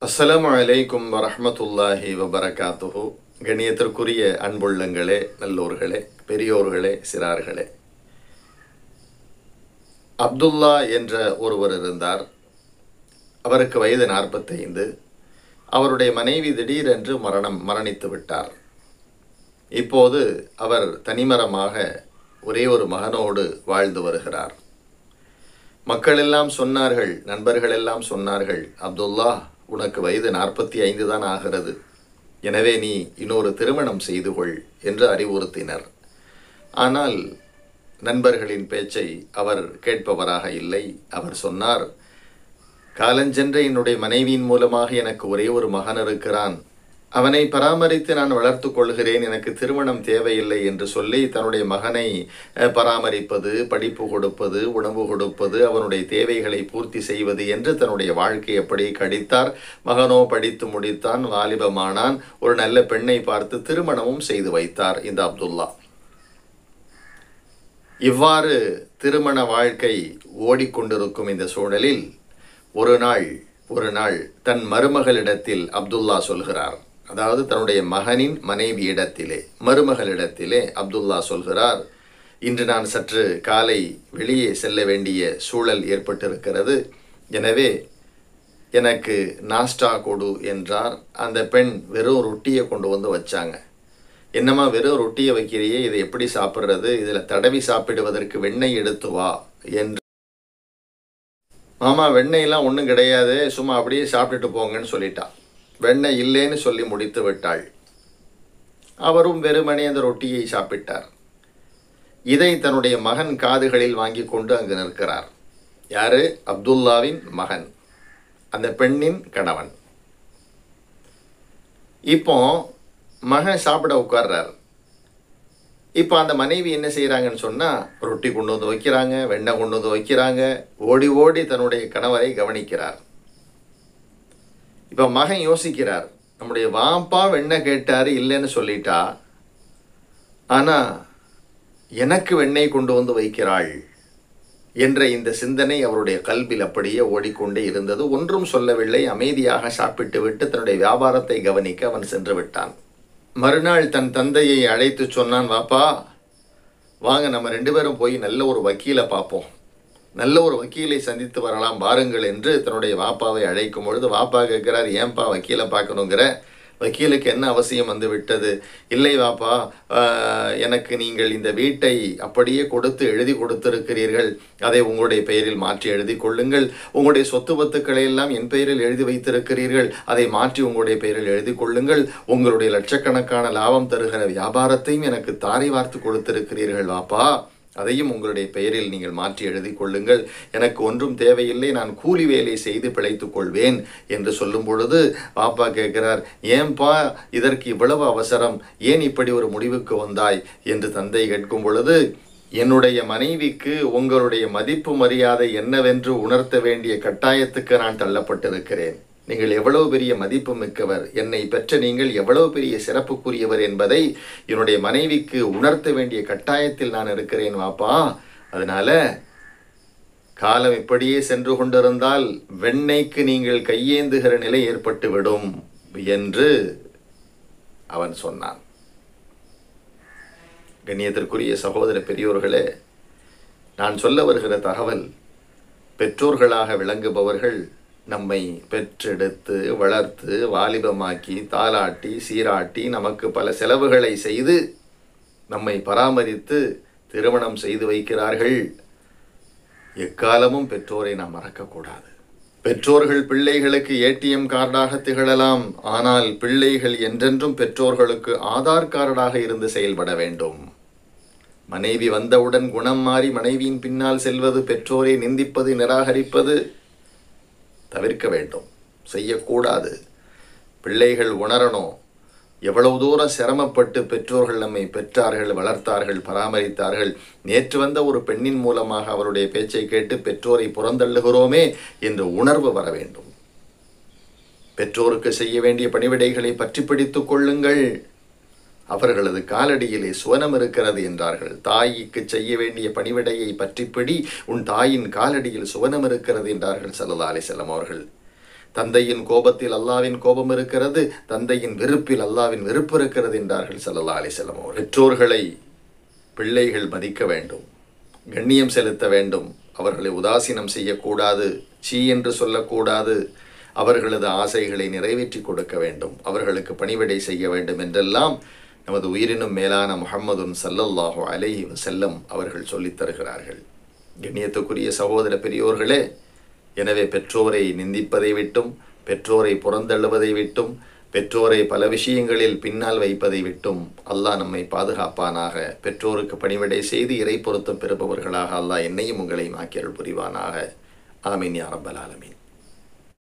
அஸ்ஸலாமு அலைக்கும் வரஹ்மத்துல்லாஹி வபரகாத்துஹு. கண்ணியத்திற்குரிய அன்புள்ளங்களே, நல்லோர்களே, பெரியோர்களே, சிறார்களே, அப்துல்லா என்ற ஒருவர் இருந்தார். அவருக்கு வயது 45. அவருடைய மனைவி திடீரென்று மரணித்து விட்டார். இப்போது அவர் தனிமரமாக ஒரே ஒரு மகனோடு வாழ்ந்து வருகிறார். மக்கள் எல்லாம் சொன்னார்கள், நண்பர்கள் எல்லாம் சொன்னார்கள், அப்துல்லா, உனக்கு வயது 45 தான் ஆகிறது, எனவே நீ இன்னொரு திருமணம் செய்து கொள் என்று அறிவுறுத்தினர். ஆனால் நண்பர்களின் பேச்சை அவர் கேட்பவராக இல்லை. அவர் சொன்னார், காலஞ்சென்ற என்னுடைய மனைவியின் மூலமாக எனக்கு ஒரே ஒரு மகன் இருக்கிறான், அவனை பராமரித்து நான் வளர்த்து கொள்கிறேன், எனக்கு திருமணம் தேவையில்லை என்று சொல்லி தன்னுடைய மகனை பராமரிப்பது, படிப்பு கொடுப்பது, உணவு கொடுப்பது, அவனுடைய தேவைகளை பூர்த்தி செய்வது என்று தன்னுடைய வாழ்க்கை எப்படி கழித்தார். மகனோ படித்து முடித்தான், வாலிபமானான், ஒரு நல்ல பெண்ணை பார்த்து திருமணமும் செய்து வைத்தார் இந்த அப்துல்லா. இவ்வாறு திருமண வாழ்க்கை ஓடிக்கொண்டிருக்கும் இந்த சூழலில் ஒரு நாள் தன் மருமகளிடத்தில் அப்துல்லா சொல்கிறார், அதாவது தன்னுடைய மகனின் மனைவியிடத்திலே, மருமகளிடத்திலே அப்துல்லா சொல்கிறார், இன்று நான் சற்று காலை வெளியே செல்ல வேண்டிய சூழல் ஏற்பட்டிருக்கிறது, எனவே எனக்கு நாஸ்டா கொடு என்றார். அந்த பெண் வெறும் ரொட்டியை கொண்டு வந்து வச்சாங்க. என்னம்மா வெறும் ரொட்டியை வைக்கிறையே, இதை எப்படி சாப்பிட்றது, இதில் தடவி சாப்பிடுவதற்கு வெண்ணெய் எடுத்து வா என்று. மாமா, வெண்ணெயெல்லாம் ஒன்றும் கிடையாது, சும்மா அப்படியே சாப்பிட்டுட்டு போங்கன்னு சொல்லிட்டான். வெண்ணெய் இல்லைன்னு சொல்லி முடித்து விட்டாள். அவரும் வெறுமனே அந்த ரொட்டியை சாப்பிட்டார். இதை தன்னுடைய மகன் காதுகளில் வாங்கி கொண்டு அங்கு நிற்கிறார். யாரு? அப்துல்லாவின் மகன், அந்த பெண்ணின் கணவன். இப்போ மகன் சாப்பிட உட்கார்றார். இப்போ அந்த மனைவி என்ன செய்கிறாங்கன்னு சொன்னால், ரொட்டி கொண்டு வந்து வைக்கிறாங்க, வெண்ணெய் கொண்டு வந்து வைக்கிறாங்க, ஓடி ஓடி தன்னுடைய கணவரை கவனிக்கிறார். இப்போ மகன் யோசிக்கிறார், நம்முடைய வாப்பா வெண்ணெய் கேட்டார், இல்லைன்னு சொல்லிட்டா, ஆனால் எனக்கு வெண்ணெய் கொண்டு வந்து வைக்கிறாள் என்ற இந்த சிந்தனை அவருடைய கல்வியில் அப்படியே ஓடிக்கொண்டே இருந்தது. ஒன்றும் சொல்லவில்லை, அமைதியாக சாப்பிட்டு விட்டு தன்னுடைய வியாபாரத்தை கவனிக்க அவன் சென்று விட்டான். மறுநாள் தன் தந்தையை அழைத்து சொன்னான், வாப்பா வாங்க, நம்ம 2 பேரும் போய் நல்ல ஒரு வக்கீலை பார்ப்போம், நல்ல ஒரு வக்கீலை சந்தித்து வரலாம், வாருங்கள் என்று தன்னுடைய வாப்பாவை அழைக்கும் பொழுது வாப்பா கேட்கிறார், ஏன்பா வக்கீலை பார்க்கணுங்கிற, வக்கீலுக்கு என்ன அவசியம் வந்து விட்டது? இல்லை வாப்பா, எனக்கு நீங்கள் இந்த வீட்டை அப்படியே கொடுத்து எழுதி கொடுத்திருக்கிறீர்கள், அதை உங்களுடைய பெயரில் மாற்றி எழுதி கொள்ளுங்கள், உங்களுடைய சொத்து பத்துக்களை எல்லாம் என் பெயரில் எழுதி வைத்திருக்கிறீர்கள், அதை மாற்றி உங்களுடைய பெயரில் எழுதி கொள்ளுங்கள், உங்களுடைய லட்சக்கணக்கான லாபம் தருகிற வியாபாரத்தையும் எனக்கு தாரை வார்த்து கொடுத்திருக்கிறீர்கள் வாப்பா, அதையும் உங்களுடைய பெயரில் நீங்கள் மாற்றி எழுதி கொள்ளுங்கள், எனக்கு ஒன்றும் தேவையில்லை, நான் கூலி வேலை செய்து பிழைத்துக் கொள்வேன் என்று சொல்லும் பொழுது பாப்பா கேட்கிறார், ஏன்பா இதற்கு இவ்வளவு அவசரம், ஏன் இப்படி ஒரு முடிவுக்கு வந்தாய் என்று தந்தை கேட்கும் பொழுது, என்னுடைய மனைவிக்கு உங்களுடைய மதிப்பு மரியாதை என்னவென்று உணர்த்த வேண்டிய கட்டாயத்துக்கு நான் தள்ளப்பட்டிருக்கிறேன், நீங்கள் எவ்வளவு பெரிய மதிப்பு மிக்கவர், என்னை பெற்ற நீங்கள் எவ்வளவு பெரிய சிறப்புக்குரியவர் என்பதை என்னுடைய மனைவிக்கு உணர்த்த வேண்டிய கட்டாயத்தில் நான் இருக்கிறேன் வாப்பா, அதனால காலம் இப்படியே சென்று கொண்டிருந்தால் வெண்ணெய்க்கு நீங்கள் கையேந்துகிற நிலை ஏற்பட்டுவிடும் என்று அவன் சொன்னான். கண்ணியத்திற்குரிய சகோதர பெரியோர்களே, நான் சொல்ல வருகிற தகவல், பெற்றோர்களாக விளங்குபவர்கள் நம்மை பெற்றெடுத்து வளர்த்து வாலிபமாக்கி தாலாட்டி சீராட்டி நமக்கு பல செலவுகளை செய்து நம்மை பராமரித்து திருமணம் செய்து வைக்கிறார்கள். எக்காலமும் பெற்றோரை நாம் மறக்கக்கூடாது. பெற்றோர்கள் பிள்ளைகளுக்கு ஏடிஎம் கார்டாக திகழலாம், ஆனால் பிள்ளைகள் என்றென்றும் பெற்றோர்களுக்கு ஆதார் கார்டாக இருந்து செயல்பட வேண்டும். மனைவி வந்தவுடன் குணம் மாறி மனைவியின் பின்னால் செல்வது, பெற்றோரை நிந்திப்பது, நிராகரிப்பது தவிர்க்க வேண்டும், செய்யக்கூடாது. பிள்ளைகள் உணரணும், எவ்வளவு தூரம் சிரமப்பட்டு பெற்றோர்கள் நம்மை பெற்றார்கள், வளர்த்தார்கள், பராமரித்தார்கள். நேற்று வந்த ஒரு பெண்ணின் மூலமாக அவருடைய பேச்சை கேட்டு பெற்றோரை புறந்தள்ளுகிறோமே என்ற உணர்வு வர வேண்டும். பெற்றோருக்கு செய்ய வேண்டிய பணிவிடைகளை பற்றி பிடித்துக் கொள்ளுங்கள். அவர்களது காலடியிலே சுவனம் இருக்கிறது என்றார்கள். தாய்க்கு செய்ய வேண்டிய பணிவிடையை பற்றிப்பிடி, உன் தாயின் காலடியில் சுவனம் இருக்கிறது என்றார்கள் ஸல்லல்லாஹு அலைஹி வஸல்லம் அவர்கள். தந்தையின் கோபத்தில் அல்லாவின் கோபம் இருக்கிறது, தந்தையின் வெறுப்பில் அல்லாவின் வெறுப்பு இருக்கிறது என்றார்கள் ஸல்லல்லாஹு அலைஹி வஸல்லம் அவர்கள். பெற்றோர்களை பிள்ளைகள் மதிக்க வேண்டும், கண்ணியம் செலுத்த வேண்டும், அவர்களை உதாசீனம் செய்யக்கூடாது, சீ என்று சொல்லக்கூடாது, அவர்களது ஆசைகளை நிறைவேற்றி கொடுக்க வேண்டும், அவர்களுக்கு பணிவிடை செய்ய வேண்டும் என்றெல்லாம் நமது உயிரினும் மேலான முஹம்மதுன் ஸல்லல்லாஹு அலைஹி வஸல்லம் அவர்கள் சொல்லித் தருகிறார்கள். கண்ணியத்துக்குரிய சகோதர பெரியோர்களே, எனவே பெற்றோரை நிந்திப்பதை விட்டும், பெற்றோரை புறந்தள்ளுவதை விட்டும், பெற்றோரை பல விஷயங்களில் பின்னால் வைப்பதை விட்டும் அல்லாஹ் நம்மை பாதுகாப்பானாக. பெற்றோருக்கு பணிவிடை செய்து இறை பொருத்தம் பெறுபவர்களாக அல்லாஹ் என்னையும் உங்களையும் ஆக்கி அருள் புரிவானாக. ஆமீன் யா ரப்பல் ஆலமீன்.